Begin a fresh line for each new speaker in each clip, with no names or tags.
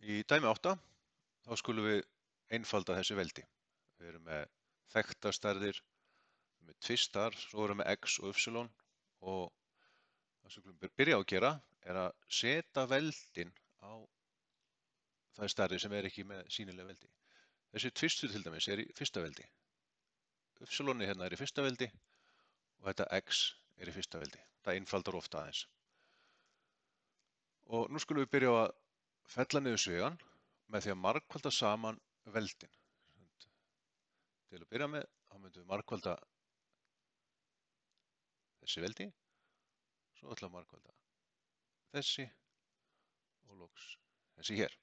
Í dæmi 8 þá skulum við einfalda þessi veldi. Við erum með þekktar stærðir, með tvistar, svo erum við með x og y og það sem við byrja á að gera er að setja veldin á það stærðir sem er ekki með sýnileg veldi. Þessi tvistur til dæmis er í fyrsta veldi. Y hérna er í fyrsta veldi og þetta x er í fyrsta veldi. Það einfaldar ofta aðeins. Og nú skulum við byrja á að fella niður svigann með því að margfalda saman veldin. Til að byrja með, þá myndum við margfalda þessi veldi, svo ætla að margfalda þessi og loks þessi hér.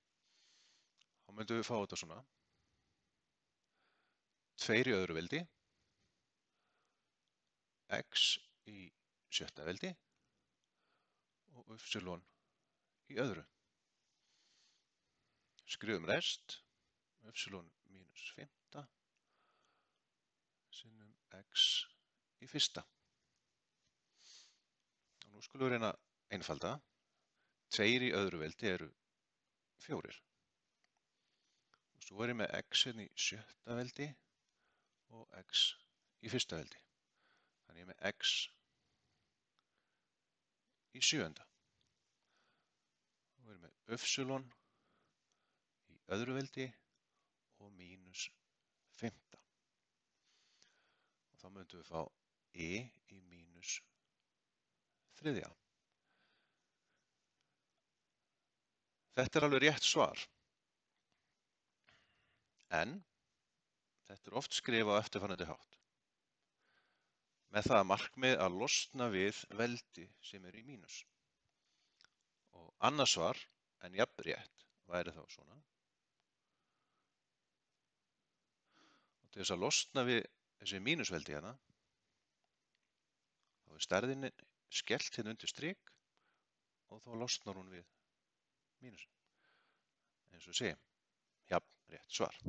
Þá myndum við fá þetta svona. 2 í öðru veldi, x í sjötta veldi og y í öðru. Skrifum rest, y mínus 5 sinnum x í fyrsta. Og nú skulum við reyna að einfalda. 2 í öðru veldi eru 4. Og svo er ég með x hérna í sjötta veldi og x í fyrsta veldi. Þannig ég er með x í sjöunda. Nú er ég með y í öðru veldi og mínus 5. Og þá myndum við fá e í mínus 3. Þetta er alveg rétt svar. En þetta er oft skrifað á eftirfarandi hátt. Með það markmið að losna við veldi sem er í mínus. Og annað svar en jafn rétt væri þá svona. Og til þess að losna við þessi mínusveldi hérna, þá er stærðinni skellt hérna undir strik og þá losnar hún við mínusin. Eins og sé, jafn rétt svar.